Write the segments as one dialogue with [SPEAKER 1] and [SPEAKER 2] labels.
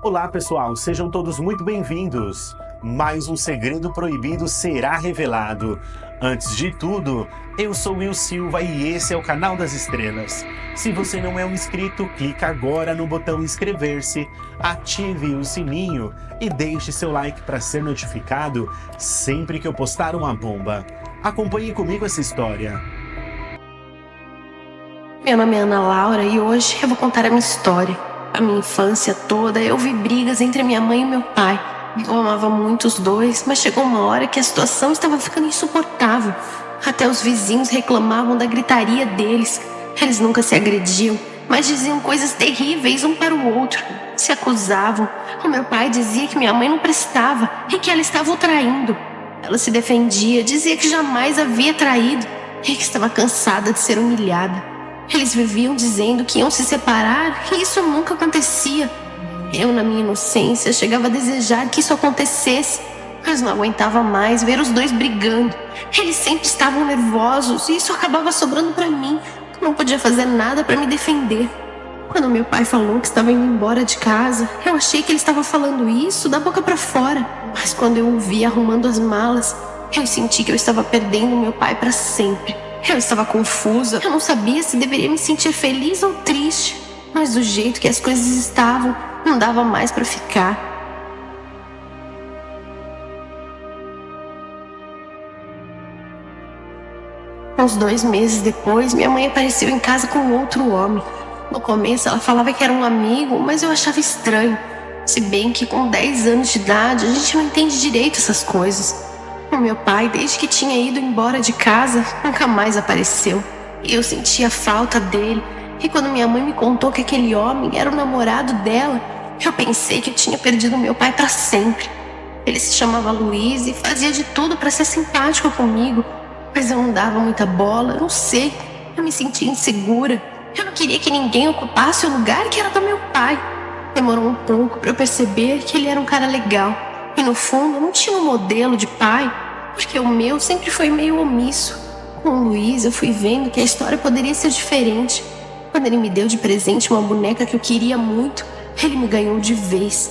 [SPEAKER 1] Olá pessoal, sejam todos muito bem-vindos. Mais um segredo proibido será revelado. Antes de tudo, eu sou Will Silva e esse é o canal das estrelas. Se você não é um inscrito, clica agora no botão inscrever-se, ative o sininho e deixe seu like para ser notificado sempre que eu postar uma bomba. Acompanhe comigo essa história.
[SPEAKER 2] Meu nome é Ana Laura e hoje eu vou contar a minha história. A minha infância toda eu vi brigas entre minha mãe e meu pai. Eu amava muito os dois, mas chegou uma hora que a situação estava ficando insuportável. Até os vizinhos reclamavam da gritaria deles. Eles nunca se agrediam, mas diziam coisas terríveis um para o outro. Se acusavam. O meu pai dizia que minha mãe não prestava e que ela estava o traindo. Ela se defendia, dizia que jamais havia traído e que estava cansada de ser humilhada. Eles viviam dizendo que iam se separar e isso nunca acontecia. Eu, na minha inocência, chegava a desejar que isso acontecesse, mas não aguentava mais ver os dois brigando. Eles sempre estavam nervosos e isso acabava sobrando para mim. Não podia fazer nada para me defender. Quando meu pai falou que estava indo embora de casa, eu achei que ele estava falando isso da boca para fora. Mas quando eu o vi arrumando as malas, eu senti que eu estava perdendo meu pai para sempre. Eu estava confusa, eu não sabia se deveria me sentir feliz ou triste. Mas do jeito que as coisas estavam, não dava mais para ficar. Uns 2 meses depois, minha mãe apareceu em casa com outro homem. No começo ela falava que era um amigo, mas eu achava estranho. Se bem que com 10 anos de idade, a gente não entende direito essas coisas. O meu pai, desde que tinha ido embora de casa, nunca mais apareceu. Eu sentia falta dele. E quando minha mãe me contou que aquele homem era o namorado dela, eu pensei que eu tinha perdido meu pai para sempre. Ele se chamava Luiz e fazia de tudo para ser simpático comigo. Mas eu não dava muita bola, eu não sei. Eu me sentia insegura. Eu não queria que ninguém ocupasse o lugar que era do meu pai. Demorou um pouco para eu perceber que ele era um cara legal. E no fundo, não tinha um modelo de pai, porque o meu sempre foi meio omisso. Com o Luiz, eu fui vendo que a história poderia ser diferente. Quando ele me deu de presente uma boneca que eu queria muito, ele me ganhou de vez.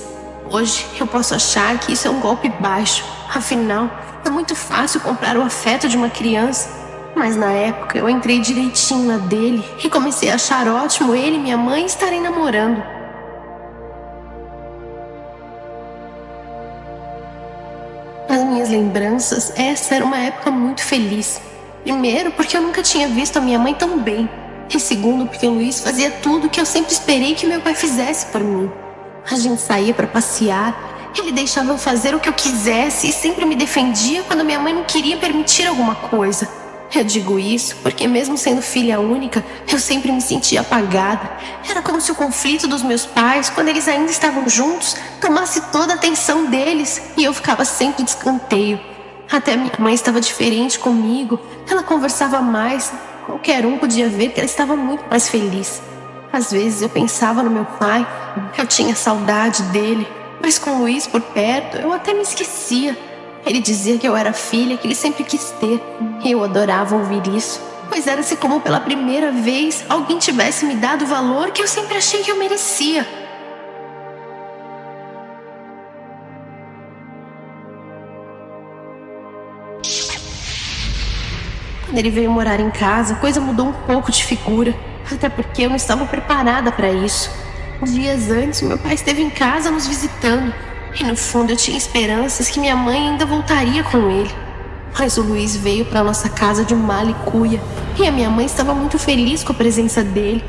[SPEAKER 2] Hoje, eu posso achar que isso é um golpe baixo. Afinal, é muito fácil comprar o afeto de uma criança. Mas na época, eu entrei direitinho na dele e comecei a achar ótimo ele e minha mãe estarem namorando. Nas minhas lembranças, essa era uma época muito feliz. Primeiro, porque eu nunca tinha visto a minha mãe tão bem. E segundo, porque o Luiz fazia tudo que eu sempre esperei que meu pai fizesse por mim. A gente saía para passear, ele deixava eu fazer o que eu quisesse e sempre me defendia quando minha mãe não queria permitir alguma coisa. Eu digo isso porque mesmo sendo filha única, eu sempre me sentia apagada. Era como se o conflito dos meus pais, quando eles ainda estavam juntos, tomasse toda a atenção deles e eu ficava sempre de escanteio. Até minha mãe estava diferente comigo, ela conversava mais, qualquer um podia ver que ela estava muito mais feliz. Às vezes eu pensava no meu pai, eu tinha saudade dele, mas com o Luiz por perto eu até me esquecia. Ele dizia que eu era a filha que ele sempre quis ter, e eu adorava ouvir isso, pois era-se como pela primeira vez alguém tivesse me dado o valor que eu sempre achei que eu merecia. Quando ele veio morar em casa, a coisa mudou um pouco de figura, até porque eu não estava preparada para isso. Dias antes, meu pai esteve em casa nos visitando, e no fundo eu tinha esperanças que minha mãe ainda voltaria com ele. Mas o Luiz veio para nossa casa de mala e cuia, e a minha mãe estava muito feliz com a presença dele.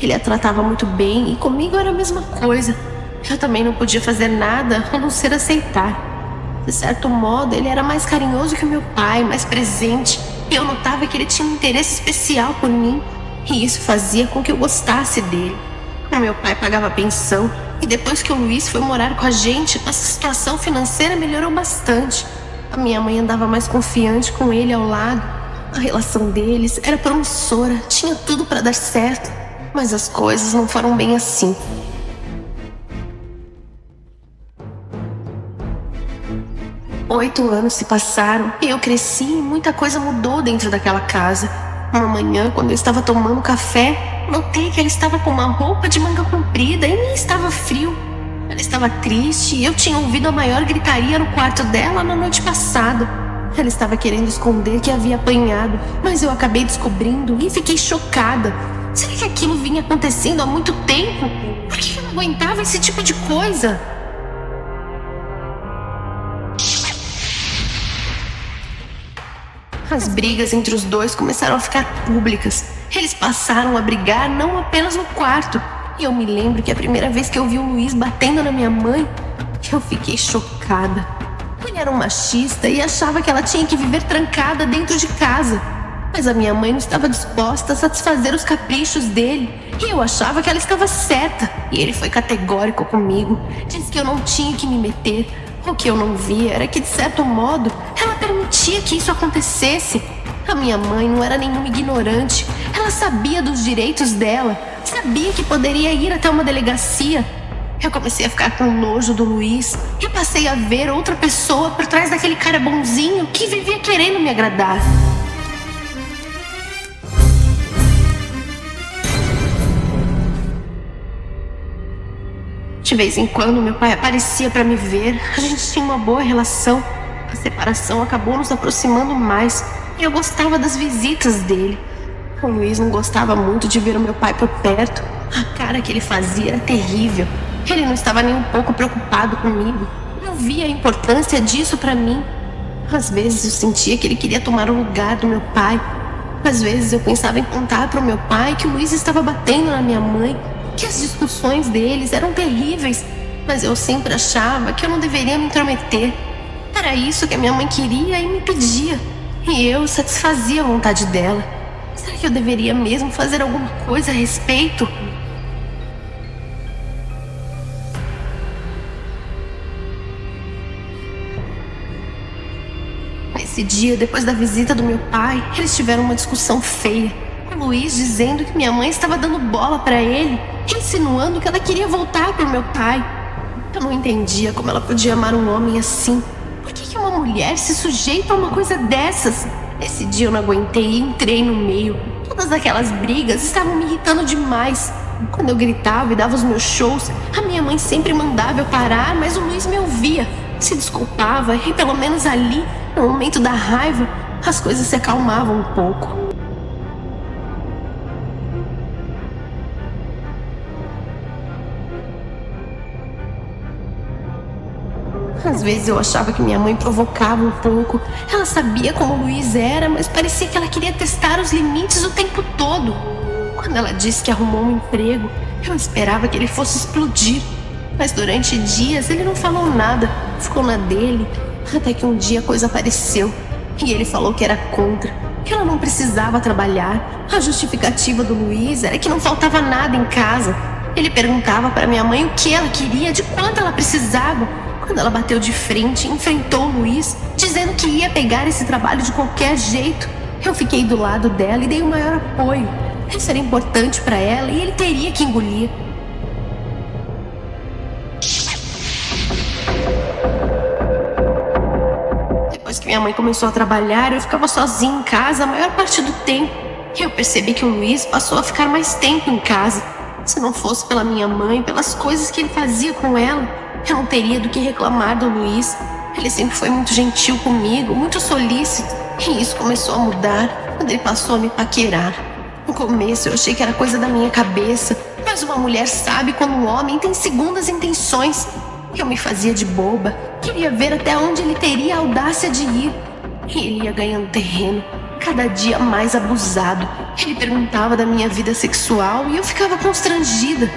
[SPEAKER 2] Ele a tratava muito bem e comigo era a mesma coisa. Eu também não podia fazer nada a não ser aceitar. De certo modo, ele era mais carinhoso que o meu pai, mais presente, e eu notava que ele tinha um interesse especial por mim, e isso fazia com que eu gostasse dele. O meu pai pagava pensão, e depois que o Luiz foi morar com a gente, nossa situação financeira melhorou bastante. A minha mãe andava mais confiante com ele ao lado. A relação deles era promissora, tinha tudo para dar certo, mas as coisas não foram bem assim. Oito anos se passaram e eu cresci e muita coisa mudou dentro daquela casa. Uma manhã, quando eu estava tomando café, notei que ela estava com uma roupa de manga comprida e nem estava frio. Ela estava triste e eu tinha ouvido a maior gritaria no quarto dela na noite passada. Ela estava querendo esconder que havia apanhado, mas eu acabei descobrindo e fiquei chocada. Será que aquilo vinha acontecendo há muito tempo? Por que eu não aguentava esse tipo de coisa? As brigas entre os dois começaram a ficar públicas. Eles passaram a brigar não apenas no quarto. E eu me lembro que a primeira vez que eu vi o Luiz batendo na minha mãe, eu fiquei chocada. Ele era um machista e achava que ela tinha que viver trancada dentro de casa. Mas a minha mãe não estava disposta a satisfazer os caprichos dele. E eu achava que ela estava certa. E ele foi categórico comigo. Disse que eu não tinha que me meter. O que eu não via era que, de certo modo, ela permitia que isso acontecesse. A minha mãe não era nenhuma ignorante. Ela sabia dos direitos dela. Sabia que poderia ir até uma delegacia. Eu comecei a ficar com nojo do Luiz e passei a ver outra pessoa por trás daquele cara bonzinho que vivia querendo me agradar. De vez em quando, meu pai aparecia para me ver. A gente tinha uma boa relação. A separação acabou nos aproximando mais e eu gostava das visitas dele. O Luiz não gostava muito de ver o meu pai por perto. A cara que ele fazia era terrível. Ele não estava nem um pouco preocupado comigo. Não via a importância disso para mim. Às vezes eu sentia que ele queria tomar o lugar do meu pai. Às vezes eu pensava em contar para o meu pai que o Luiz estava batendo na minha mãe, que as discussões deles eram terríveis, mas eu sempre achava que eu não deveria me intrometer. Era isso que a minha mãe queria e me pedia, e eu satisfazia a vontade dela. Será que eu deveria mesmo fazer alguma coisa a respeito? Nesse dia, depois da visita do meu pai, eles tiveram uma discussão feia. O Luiz dizendo que minha mãe estava dando bola para ele, insinuando que ela queria voltar pro meu pai. Eu não entendia como ela podia amar um homem assim. Por que uma mulher se sujeita a uma coisa dessas? Esse dia eu não aguentei e entrei no meio. Todas aquelas brigas estavam me irritando demais. Quando eu gritava e dava os meus shows, a minha mãe sempre mandava eu parar, mas o Luiz me ouvia. Se desculpava e pelo menos ali, no momento da raiva, as coisas se acalmavam um pouco. Às vezes eu achava que minha mãe provocava um pouco. Ela sabia como o Luiz era, mas parecia que ela queria testar os limites o tempo todo. Quando ela disse que arrumou um emprego, eu esperava que ele fosse explodir. Mas durante dias ele não falou nada, ficou na dele, até que um dia a coisa apareceu. E ele falou que era contra, que ela não precisava trabalhar. A justificativa do Luiz era que não faltava nada em casa. Ele perguntava para minha mãe o que ela queria, de quanto ela precisava. Quando ela bateu de frente, enfrentou o Luiz, dizendo que ia pegar esse trabalho de qualquer jeito. Eu fiquei do lado dela e dei o maior apoio. Isso era importante para ela e ele teria que engolir. Depois que minha mãe começou a trabalhar, eu ficava sozinha em casa a maior parte do tempo. E eu percebi que o Luiz passou a ficar mais tempo em casa. Se não fosse pela minha mãe, pelas coisas que ele fazia com ela, eu não teria do que reclamar do Luiz. Ele sempre foi muito gentil comigo, muito solícito. E isso começou a mudar quando ele passou a me paquerar. No começo eu achei que era coisa da minha cabeça, mas uma mulher sabe quando um homem tem segundas intenções. Eu me fazia de boba, queria ver até onde ele teria a audácia de ir. E ele ia ganhando terreno, cada dia mais abusado. Ele perguntava da minha vida sexual e eu ficava constrangida.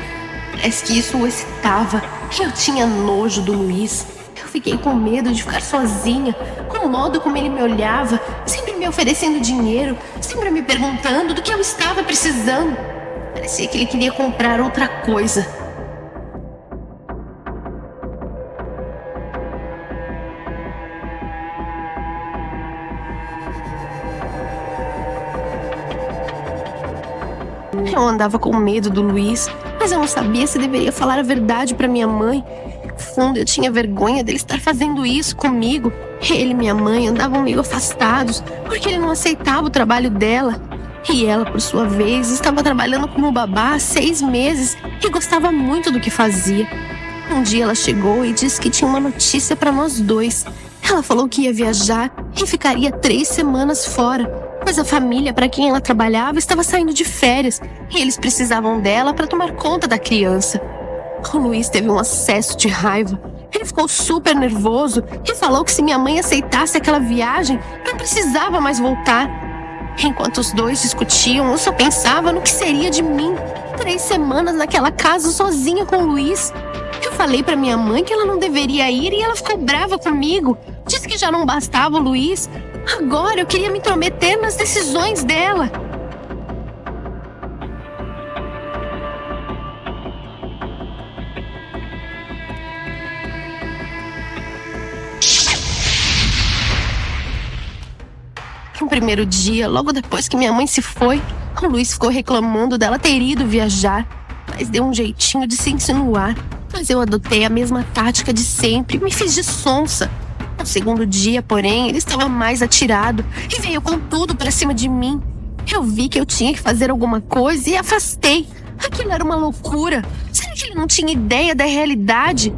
[SPEAKER 2] Parece que isso o excitava. Eu tinha nojo do Luiz. Eu fiquei com medo de ficar sozinha, com o modo como ele me olhava, sempre me oferecendo dinheiro, sempre me perguntando do que eu estava precisando. Parecia que ele queria comprar outra coisa. Eu andava com medo do Luiz, mas eu não sabia se deveria falar a verdade para minha mãe. No fundo, eu tinha vergonha dele estar fazendo isso comigo. Ele e minha mãe andavam meio afastados, porque ele não aceitava o trabalho dela. E ela, por sua vez, estava trabalhando como babá há 6 meses e gostava muito do que fazia. Um dia ela chegou e disse que tinha uma notícia para nós dois. Ela falou que ia viajar e ficaria 3 semanas fora, pois a família para quem ela trabalhava estava saindo de férias e eles precisavam dela para tomar conta da criança. O Luiz teve um acesso de raiva. Ele ficou super nervoso e falou que se minha mãe aceitasse aquela viagem, não precisava mais voltar. Enquanto os dois discutiam, eu só pensava no que seria de mim. 3 semanas naquela casa sozinha com o Luiz. Eu falei pra minha mãe que ela não deveria ir e ela ficou brava comigo. Disse que já não bastava o Luiz. Agora eu queria me intrometer nas decisões dela. No primeiro dia, logo depois que minha mãe se foi, o Luiz ficou reclamando dela ter ido viajar, mas deu um jeitinho de se insinuar. Mas eu adotei a mesma tática de sempre, me fiz de sonsa. No segundo dia, porém, ele estava mais atirado e veio com tudo pra cima de mim. Eu vi que eu tinha que fazer alguma coisa e afastei. Aquilo era uma loucura. Será que ele não tinha ideia da realidade?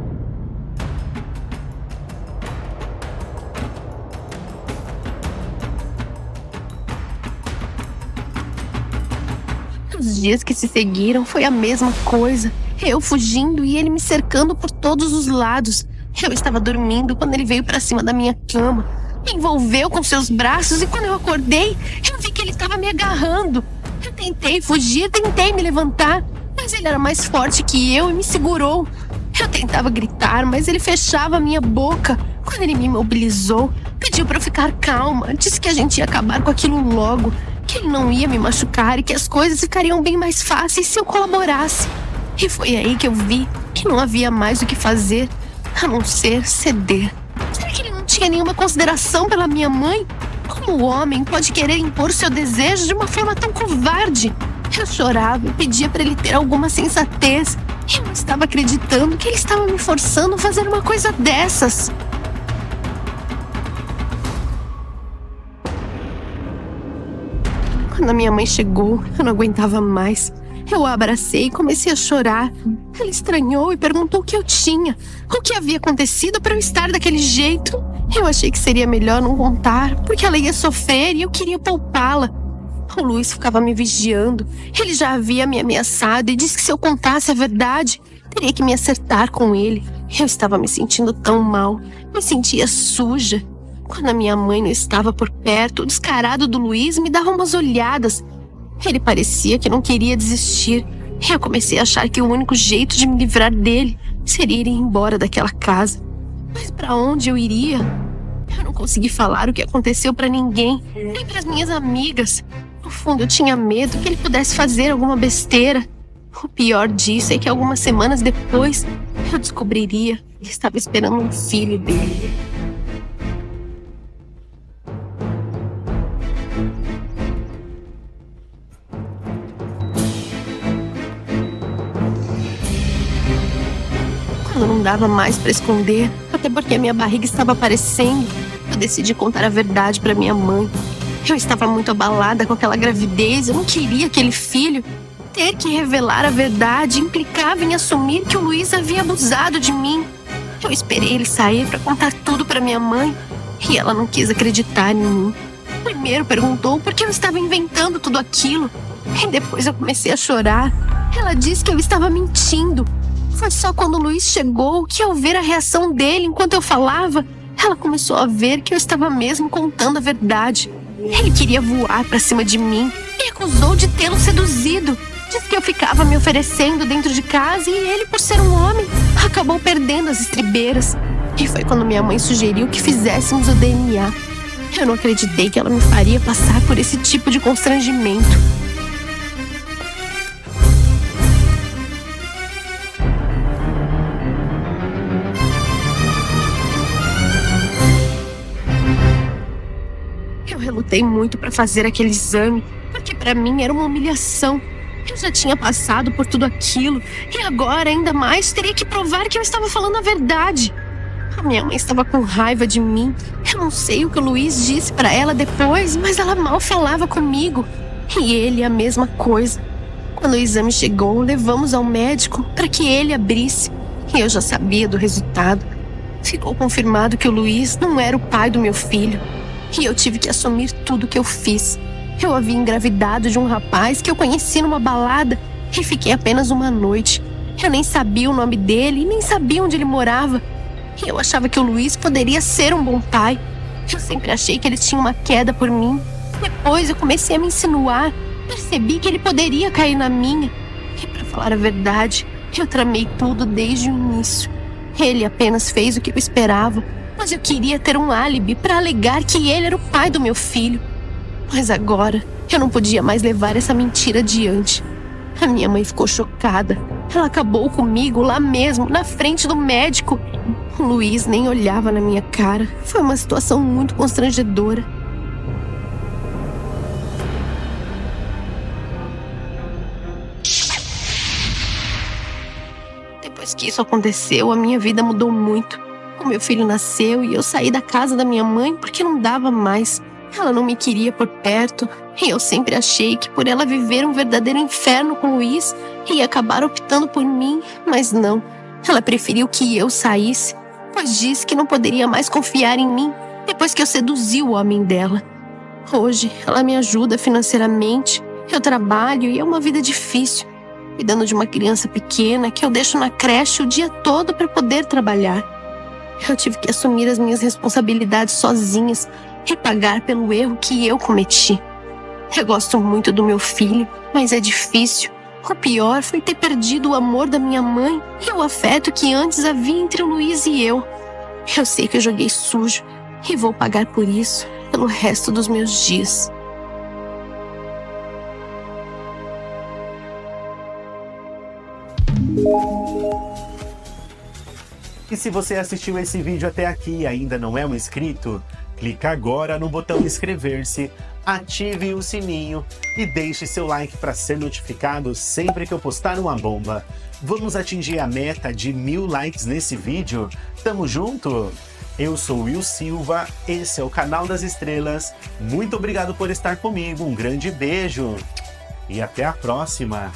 [SPEAKER 2] Os dias que se seguiram foi a mesma coisa. Eu fugindo e ele me cercando por todos os lados. Eu estava dormindo quando ele veio para cima da minha cama. Me envolveu com seus braços e quando eu acordei, eu vi que ele estava me agarrando. Eu tentei fugir, tentei me levantar, mas ele era mais forte que eu e me segurou. Eu tentava gritar, mas ele fechava a minha boca. Quando ele me imobilizou, pediu para eu ficar calma. Disse que a gente ia acabar com aquilo logo, que ele não ia me machucar e que as coisas ficariam bem mais fáceis se eu colaborasse. E foi aí que eu vi que não havia mais o que fazer a não ser ceder. Será que ele não tinha nenhuma consideração pela minha mãe? Como o homem pode querer impor seu desejo de uma forma tão covarde? Eu chorava e pedia para ele ter alguma sensatez. Eu não estava acreditando que ele estava me forçando a fazer uma coisa dessas. Quando a minha mãe chegou, eu não aguentava mais. Eu a abracei e comecei a chorar. Ela estranhou e perguntou o que eu tinha, o que havia acontecido para eu estar daquele jeito. Eu achei que seria melhor não contar, porque ela ia sofrer e eu queria poupá-la. O Luiz ficava me vigiando. Ele já havia me ameaçado e disse que se eu contasse a verdade, teria que me acertar com ele. Eu estava me sentindo tão mal, me sentia suja. Quando a minha mãe não estava por perto, o descarado do Luiz me dava umas olhadas. Ele parecia que não queria desistir. Eu comecei a achar que o único jeito de me livrar dele seria ir embora daquela casa. Mas para onde eu iria? Eu não consegui falar o que aconteceu para ninguém, nem para as minhas amigas. No fundo, eu tinha medo que ele pudesse fazer alguma besteira. O pior disso é que algumas semanas depois, eu descobriria que estava esperando um filho dele. Quando não dava mais para esconder, até porque a minha barriga estava aparecendo, eu decidi contar a verdade para minha mãe. Eu estava muito abalada com aquela gravidez, eu não queria aquele filho. Ter que revelar a verdade implicava em assumir que o Luiz havia abusado de mim. Eu esperei ele sair para contar tudo para minha mãe e ela não quis acreditar em mim. Primeiro perguntou por que eu estava inventando tudo aquilo e depois eu comecei a chorar. Ela disse que eu estava mentindo. Foi só quando o Luiz chegou que, ao ver a reação dele enquanto eu falava, ela começou a ver que eu estava mesmo contando a verdade. Ele queria voar para cima de mim e acusou de tê-lo seduzido. Disse que eu ficava me oferecendo dentro de casa e ele, por ser um homem, acabou perdendo as estribeiras. E foi quando minha mãe sugeriu que fizéssemos o DNA. Eu não acreditei que ela me faria passar por esse tipo de constrangimento. Eu relutei muito para fazer aquele exame, porque para mim era uma humilhação. Eu já tinha passado por tudo aquilo e agora, ainda mais, teria que provar que eu estava falando a verdade. A minha mãe estava com raiva de mim. Eu não sei o que o Luiz disse para ela depois, mas ela mal falava comigo. E ele a mesma coisa. Quando o exame chegou, levamos ao médico para que ele abrisse. e eu já sabia do resultado. Ficou confirmado que o Luiz não era o pai do meu filho. E eu tive que assumir tudo o que eu fiz. Eu havia engravidado de um rapaz que eu conheci numa balada e fiquei apenas uma noite. Eu nem sabia o nome dele e nem sabia onde ele morava. E eu achava que o Luiz poderia ser um bom pai. Eu sempre achei que ele tinha uma queda por mim. Depois eu comecei a me insinuar. Percebi que ele poderia cair na minha. E para falar a verdade, eu tramei tudo desde o início. Ele apenas fez o que eu esperava, mas eu queria ter um álibi para alegar que ele era o pai do meu filho. Mas agora, eu não podia mais levar essa mentira adiante. A minha mãe ficou chocada. Ela acabou comigo lá mesmo, na frente do médico. O Luiz nem olhava na minha cara. Foi uma situação muito constrangedora. Depois que isso aconteceu, a minha vida mudou muito. O meu filho nasceu e eu saí da casa da minha mãe porque não dava mais. Ela não me queria por perto e eu sempre achei que por ela viver um verdadeiro inferno com o Luiz, ia acabar optando por mim, mas não. Ela preferiu que eu saísse, pois disse que não poderia mais confiar em mim depois que eu seduzi o homem dela. Hoje, ela me ajuda financeiramente, eu trabalho e é uma vida difícil, cuidando de uma criança pequena que eu deixo na creche o dia todo para poder trabalhar. Eu tive que assumir as minhas responsabilidades sozinhas e pagar pelo erro que eu cometi. Eu gosto muito do meu filho, mas é difícil. O pior foi ter perdido o amor da minha mãe e o afeto que antes havia entre o Luiz e eu. Eu sei que eu joguei sujo e vou pagar por isso pelo resto dos meus dias.
[SPEAKER 1] E se você assistiu esse vídeo até aqui e ainda não é um inscrito, clica agora no botão inscrever-se, ative o sininho e deixe seu like para ser notificado sempre que eu postar uma bomba. Vamos atingir a meta de 1000 likes nesse vídeo? Tamo junto? Eu sou Will Silva, esse é o Canal das Estrelas. Muito obrigado por estar comigo, um grande beijo e até a próxima!